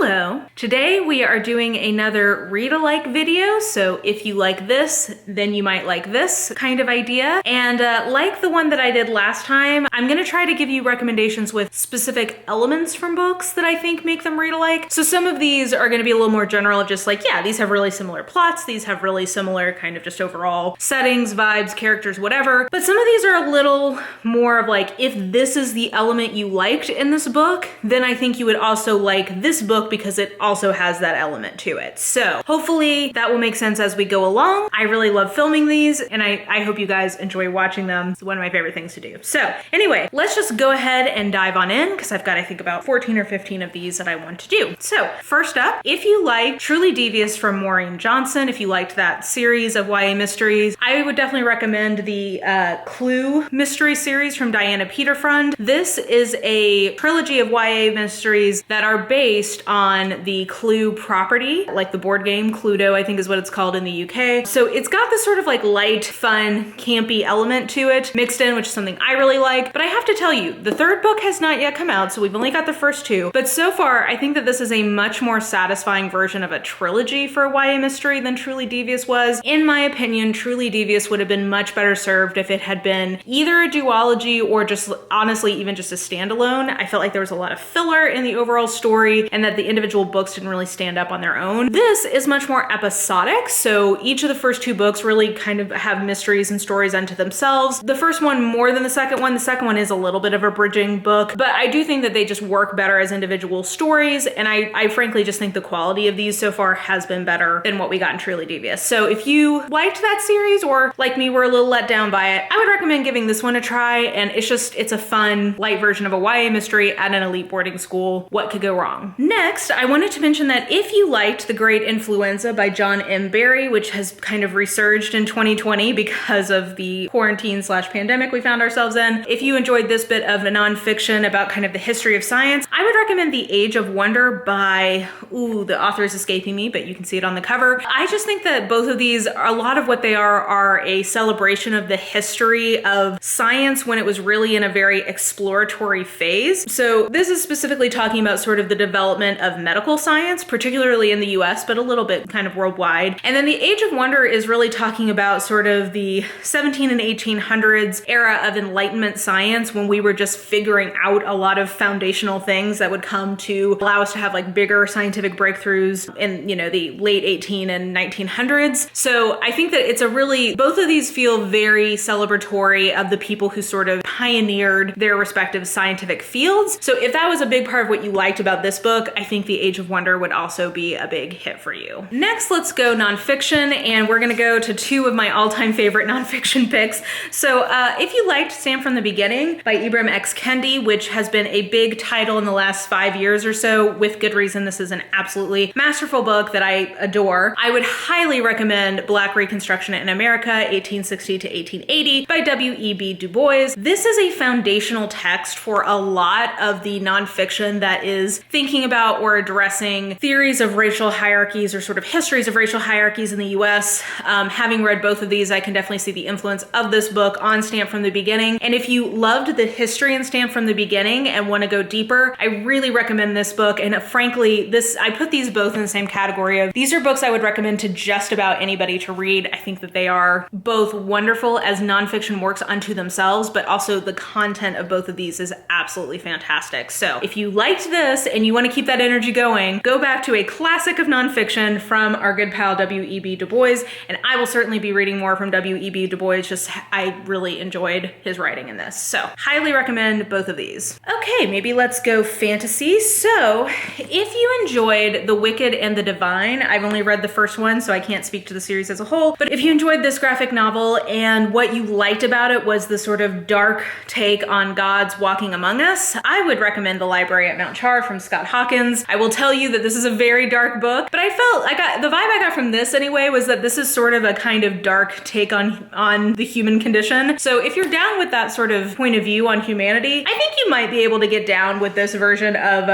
Hello. Today we are doing another read-alike video, so if you like this, then you might like this kind of idea. And like the one that I did last time, I'm gonna try to give you recommendations with specific elements from books that I think make them read-alike. So some of these are gonna be a little more general, just like, yeah, these have really similar plots, these have really similar kind of just overall settings, vibes, characters, whatever. But some of these are a little more of like, if this is the element you liked in this book, then I think you would also like this book because it also has that element to it. So hopefully that will make sense as we go along. I really love filming these and I hope you guys enjoy watching them. It's one of my favorite things to do. So anyway, let's just go ahead and dive on in because I've got, I think, about 14 or 15 of these that I want to do. So first up, if you like Truly Devious from Maureen Johnson, if you liked that series of YA mysteries, I would definitely recommend the Clue mystery series from Diana Peterfront. This is a trilogy of YA mysteries that are based on the Clue property, like the board game Cluedo, I think is what it's called in the UK. So it's got this sort of like light, fun, campy element to it mixed in, which is something I really like. But I have to tell you, the third book has not yet come out, so we've only got the first two. But so far, I think that this is a much more satisfying version of a trilogy for a YA mystery than Truly Devious was. In my opinion, Truly Devious would have been much better served if it had been either a duology or just honestly even just a standalone. I felt like there was a lot of filler in the overall story and that the individual books didn't really stand up on their own. This is much more episodic, so each of the first two books really kind of have mysteries and stories unto themselves. The first one more than the second one. The second one is a little bit of a bridging book, but I do think that they just work better as individual stories, and I frankly just think the quality of these so far has been better than what we got in Truly Devious. So if you liked that series or like me were a little let down by it, I would recommend giving this one a try, and it's a fun, light version of a YA mystery at an elite boarding school. What could go wrong? Next, I wanted to mention that if you liked The Great Influenza by John M. Barry, which has kind of resurged in 2020 because of the quarantine/pandemic we found ourselves in, if you enjoyed this bit of a nonfiction about kind of the history of science, I would recommend The Age of Wonder by, the author is escaping me, but you can see it on the cover. I just think that both of these, a lot of what they are a celebration of the history of science when it was really in a very exploratory phase. So this is specifically talking about sort of the development of medical science, particularly in the US, but a little bit kind of worldwide. And then The Age of Wonder is really talking about sort of the 17 and 1800s era of Enlightenment science when we were just figuring out a lot of foundational things that would come to allow us to have like bigger scientific breakthroughs in, the late 18 and 1900s. So I think that both of these feel very celebratory of the people who sort of pioneered their respective scientific fields. So if that was a big part of what you liked about this book, I think The Age of Wonder would also be a big hit for you. Next, let's go nonfiction, and we're gonna go to two of my all-time favorite nonfiction picks. So if you liked Sam from the Beginning by Ibram X. Kendi, which has been a big title in the last 5 years or so, with good reason, this is an absolutely masterful book that I adore. I would highly recommend Black Reconstruction in America, 1860 to 1880 by W.E.B. Du Bois. This is a foundational text for a lot of the nonfiction that is thinking about or addressing theories of racial hierarchies or sort of histories of racial hierarchies in the US. Having read both of these, I can definitely see the influence of this book on Stamped from the Beginning. And if you loved the history in Stamped from the Beginning and want to go deeper, I really recommend this book. And frankly, I put these both in the same category of these are books I would recommend to just about anybody to read. I think that they are both wonderful as nonfiction works unto themselves, but also the content of both of these is absolutely fantastic. So if you liked this and you want to keep that energy going, go back to a classic of nonfiction from our good pal W.E.B. Du Bois, and I will certainly be reading more from W.E.B. Du Bois. I really enjoyed his writing in this. So highly recommend both of these. Okay, maybe let's go fantasy. So if you enjoyed The Wicked and the Divine, I've only read the first one, so I can't speak to the series as a whole, but if you enjoyed this graphic novel and what you liked about it was the sort of dark take on gods walking among us, I would recommend The Library at Mount Char from Scott Hawkins. I will tell you that this is a very dark book, but the vibe I got from this anyway was that this is sort of a kind of dark take on the human condition. So if you're down with that sort of point of view on humanity, I think you might be able to get down with this version of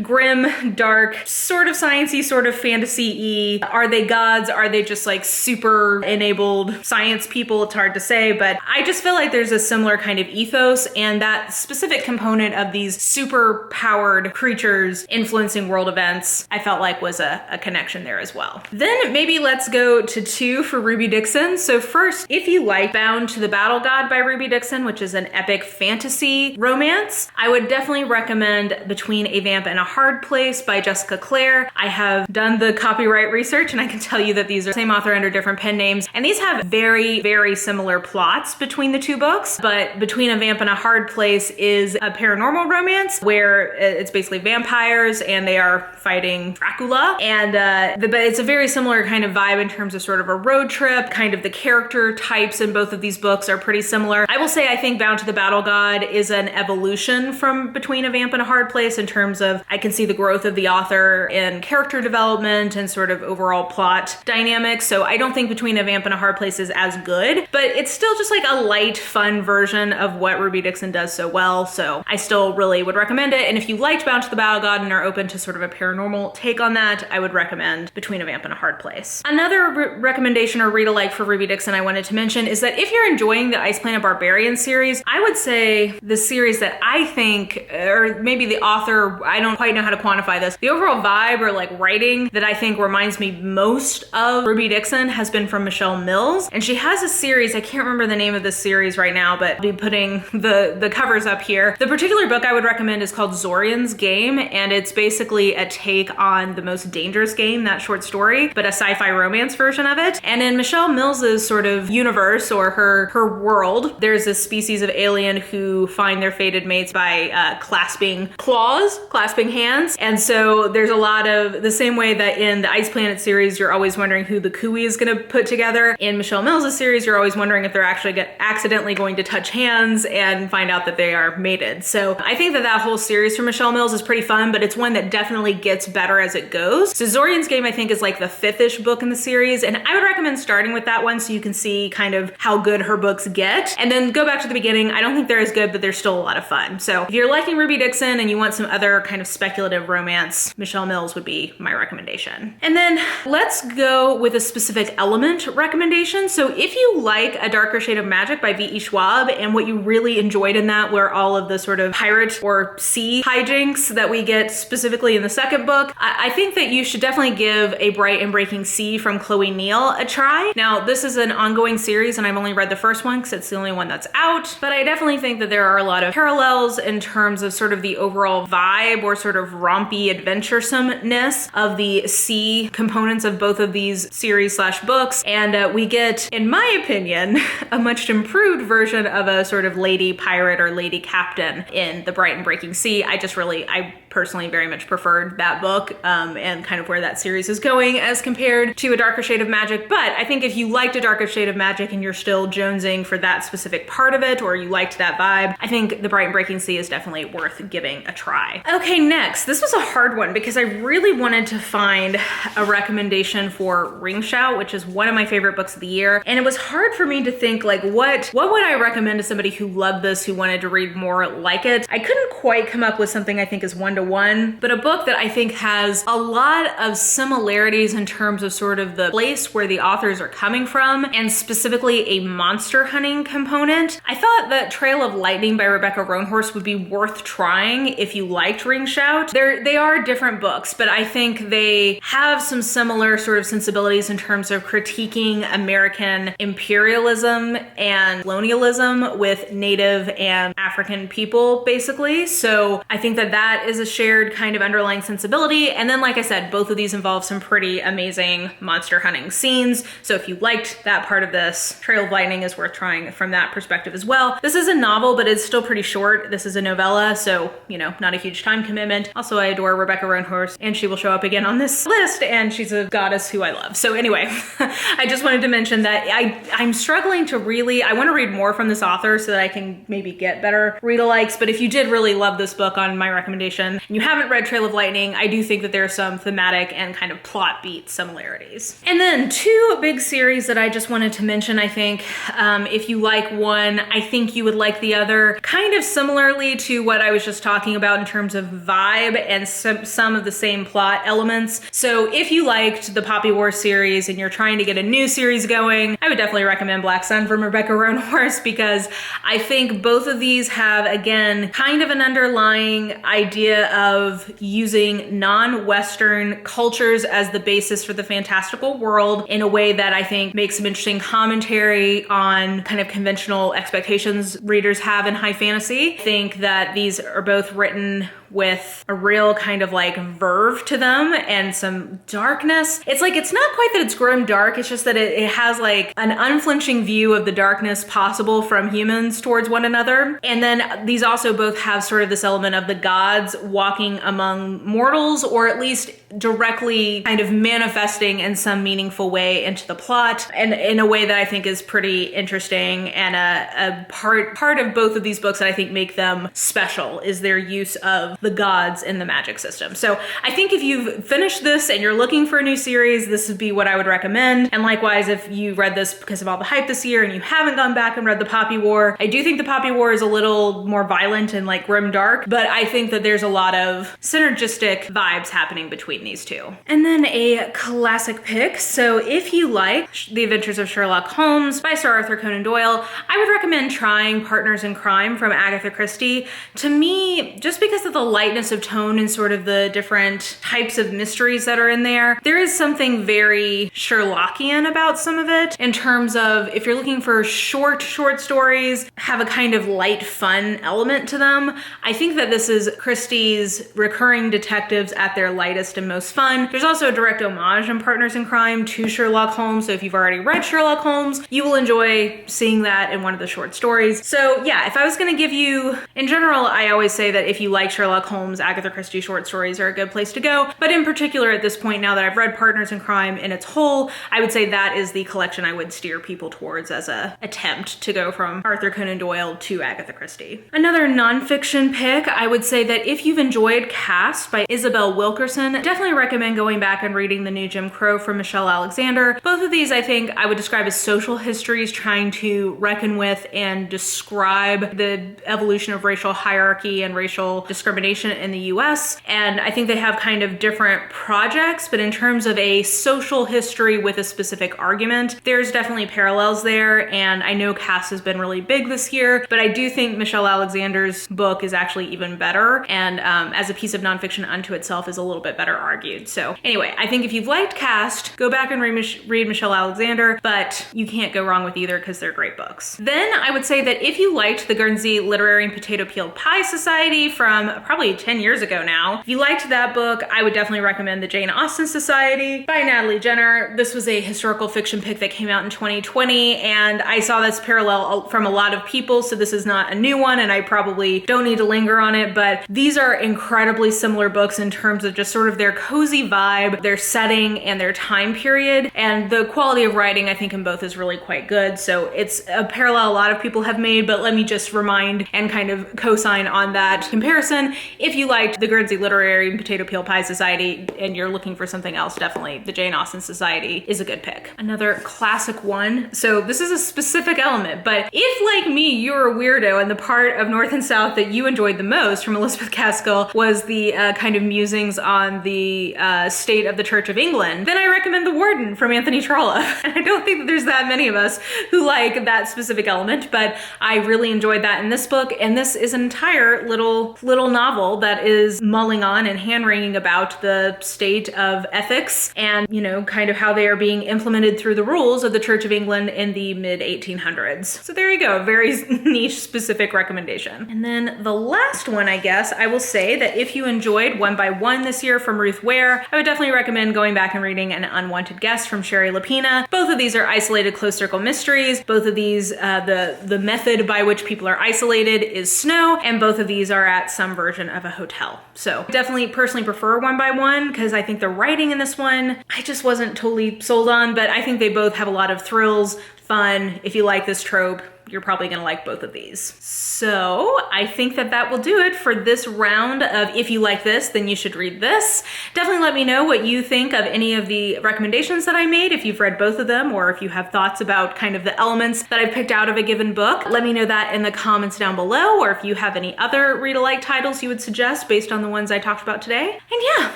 grim, dark, sort of sciencey, sort of fantasy-y. Are they gods? Are they just like super enabled science people? It's hard to say, but I just feel like there's a similar kind of ethos, and that specific component of these super powered creatures influencing referencing world events, I felt like was a connection there as well. Then maybe let's go to 2 for Ruby Dixon. So first, if you like Bound to the Battle God by Ruby Dixon, which is an epic fantasy romance, I would definitely recommend Between a Vamp and a Hard Place by Jessica Clare. I have done the copyright research and I can tell you that these are the same author under different pen names, and these have very, very similar plots between the 2 books, but Between a Vamp and a Hard Place is a paranormal romance where it's basically vampires and they are fighting Dracula, and but it's a very similar kind of vibe in terms of sort of a road trip. Kind of the character types in both of these books are pretty similar. I will say I think Bound to the Battle God is an evolution from Between a Vamp and a Hard Place in terms of I can see the growth of the author in character development and sort of overall plot dynamics. So I don't think Between a Vamp and a Hard Place is as good, but it's still just like a light, fun version of what Ruby Dixon does so well. So I still really would recommend it. And if you liked Bound to the Battle God and are open to sort of a paranormal take on that, I would recommend Between a Vamp and a Hard Place. Another recommendation or read-alike for Ruby Dixon I wanted to mention is that if you're enjoying the Ice Planet Barbarian series, I would say the series that I think, or maybe the author, I don't quite know how to quantify this, the overall vibe or like writing that I think reminds me most of Ruby Dixon has been from Michelle Mills. And she has a series, I can't remember the name of this series right now, but I'll be putting the covers up here. The particular book I would recommend is called Zorian's Game, and it's basically a take on The Most Dangerous Game, that short story, but a sci-fi romance version of it. And in Michelle Mills's sort of universe or her world, there's this species of alien who find their fated mates by clasping claws, clasping hands. And so there's a lot of the same way that in the Ice Planet series, you're always wondering who the Kui is going to put together. In Michelle Mills's series, you're always wondering if they're actually accidentally going to touch hands and find out that they are mated. So I think that whole series from Michelle Mills is pretty fun, but it's one that definitely gets better as it goes. So Zorian's Game, I think, is like the 5th-ish book in the series, and I would recommend starting with that one so you can see kind of how good her books get, and then go back to the beginning. I don't think they're as good, but they're still a lot of fun. So if you're liking Ruby Dixon and you want some other kind of speculative romance, Michelle Mills would be my recommendation. And then let's go with a specific element recommendation. So if you like A Darker Shade of Magic by V.E. Schwab, and what you really enjoyed in that were all of the sort of pirate or sea hijinks that we get specifically in the second book, I think that you should definitely give A Bright and Breaking Sea from Chloe Neal a try. Now, this is an ongoing series and I've only read the first one because it's the only one that's out, but I definitely think that there are a lot of parallels in terms of sort of the overall vibe or sort of rompy adventuresomeness of the sea components of both of these series slash books. And we get, in my opinion, a much improved version of a sort of lady pirate or lady captain in The Bright and Breaking Sea. I personally very much preferred that book and kind of where that series is going as compared to A Darker Shade of Magic. But I think if you liked A Darker Shade of Magic and you're still jonesing for that specific part of it, or you liked that vibe, I think The Bright and Breaking Sea is definitely worth giving a try. Okay, next, this was a hard one because I really wanted to find a recommendation for Ring Shout, which is one of my favorite books of the year. And it was hard for me to think like, what would I recommend to somebody who loved this, who wanted to read more like it? I couldn't quite come up with something I think is one-to-one, but a book that I think has a lot of similarities in terms of sort of the place where the authors are coming from, and specifically a monster hunting component. I thought that Trail of Lightning by Rebecca Roanhorse would be worth trying if you liked Ring Shout. They are different books, but I think they have some similar sort of sensibilities in terms of critiquing American imperialism and colonialism with Native and African people, basically. So I think that is a shared kind of underlying sensibility. And then, like I said, both of these involve some pretty amazing monster hunting scenes. So if you liked that part of this, Trail of Lightning is worth trying from that perspective as well. This is a novel, but it's still pretty short. This is a novella, so, you know, not a huge time commitment. Also, I adore Rebecca Roanhorse, and she will show up again on this list, and she's a goddess who I love. So anyway, I just wanted to mention that I'm struggling to really, I want to read more from this author so that I can maybe get better read-alikes, but if you did really love this book on my recommendation, and you haven't read Trail of Lightning, I do think that there are some thematic and kind of plot beat similarities. And then two big series that I just wanted to mention, I think, if you like one, I think you would like the other, kind of similarly to what I was just talking about in terms of vibe and some of the same plot elements. So if you liked the Poppy War series and you're trying to get a new series going, I would definitely recommend Black Sun from Rebecca Roanhorse, because I think both of these have, again, kind of an underlying idea of using non-Western cultures as the basis for the fantastical world in a way that I think makes some interesting commentary on kind of conventional expectations readers have in high fantasy. I think that these are both written with a real kind of like verve to them and some darkness. It's like, it's not quite that it's grim dark, it's just that it has like an unflinching view of the darkness possible from humans towards one another. And then these also both have sort of this element of the gods walking among mortals, or at least directly kind of manifesting in some meaningful way into the plot, and in a way that I think is pretty interesting, and a part of both of these books that I think make them special is their use of the gods in the magic system. So I think if you've finished this and you're looking for a new series, this would be what I would recommend. And likewise, if you read this because of all the hype this year and you haven't gone back and read the Poppy War, I do think the Poppy War is a little more violent and like grim dark, but I think that there's a lot of synergistic vibes happening between these two. And then a classic pick. So if you like The Adventures of Sherlock Holmes by Sir Arthur Conan Doyle, I would recommend trying Partners in Crime from Agatha Christie. To me, just because of the lightness of tone and sort of the different types of mysteries that are in there is something very Sherlockian about some of it, in terms of if you're looking for short stories, have a kind of light fun element to them. I think that this is Christie's recurring detectives at their lightest and most fun. There's also a direct homage in Partners in Crime to Sherlock Holmes, so if you've already read Sherlock Holmes, you will enjoy seeing that in one of the short stories. So yeah, if I was gonna give you, in general, I always say that if you like Sherlock Holmes, Agatha Christie short stories are a good place to go. But in particular at this point, now that I've read Partners in Crime in its whole, I would say that is the collection I would steer people towards as a attempt to go from Arthur Conan Doyle to Agatha Christie. Another nonfiction pick, I would say that if you've enjoyed Caste by Isabel Wilkerson, definitely recommend going back and reading The New Jim Crow from Michelle Alexander. Both of these I think I would describe as social histories trying to reckon with and describe the evolution of racial hierarchy and racial discrimination in the US. And I think they have kind of different projects, but in terms of a social history with a specific argument, there's definitely parallels there. And I know Caste has been really big this year, but I do think Michelle Alexander's book is actually even better, and as a piece of nonfiction unto itself is a little bit better argued. So anyway, I think if you've liked Caste, go back and read Michelle Alexander, but you can't go wrong with either because they're great books. Then I would say that if you liked the Guernsey Literary and Potato Peeled Pie Society from probably 10 years ago now, if you liked that book, I would definitely recommend The Jane Austen Society by Natalie Jenner. This was a historical fiction pick that came out in 2020, and I saw this parallel from a lot of people, so this is not a new one, and I probably don't need to linger on it, but these are incredibly similar books in terms of just sort of their cozy vibe, their setting, and their time period, and the quality of writing I think in both is really quite good. So it's a parallel a lot of people have made, but let me just remind and kind of co-sign on that comparison. If you liked the Guernsey Literary and Potato Peel Pie Society and you're looking for something else, definitely the Jane Austen Society is a good pick. Another classic one, so this is a specific element, but if like me you're a weirdo and the part of North and South that you enjoyed the most from Elizabeth Gaskell was the kind of musings on the state of the Church of England, then I recommend The Warden from Anthony Trollope. And I don't think that there's that many of us who like that specific element, but I really enjoyed that in this book, and this is an entire little novel that is mulling on and hand-wringing about the state of ethics and, you know, kind of how they are being implemented through the rules of the Church of England in the mid-1800s. So there you go, very niche specific recommendation. And then the last one, I guess, I will say that if you enjoyed One by One this year from Ruth Ware, I would definitely recommend going back and reading An Unwanted Guest from Sherry Lapina. Both of these are isolated close circle mysteries. Both of these, the method by which people are isolated is snow, and both of these are at some version of a hotel. So definitely personally prefer One by One because I think the writing in this one, I just wasn't totally sold on, but I think they both have a lot of thrills, fun. If you like this trope, you're probably gonna like both of these. So I think that that will do it for this round of if you like this, then you should read this. Definitely let me know what you think of any of the recommendations that I made, if you've read both of them, or if you have thoughts about kind of the elements that I've picked out of a given book. Let me know that in the comments down below, or if you have any other read-alike titles you would suggest based on the ones I talked about today. And yeah,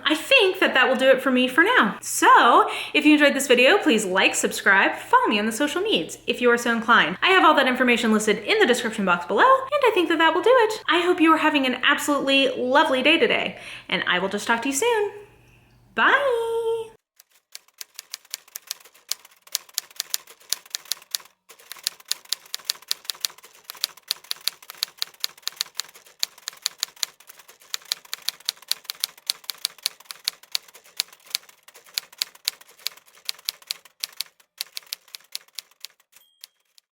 I think that that will do it for me for now. So if you enjoyed this video, please like, subscribe, follow me on the social medias if you are so inclined. I have all that information listed in the description box below, and I think that that will do it. I hope you are having an absolutely lovely day today, and I will just talk to you soon. Bye!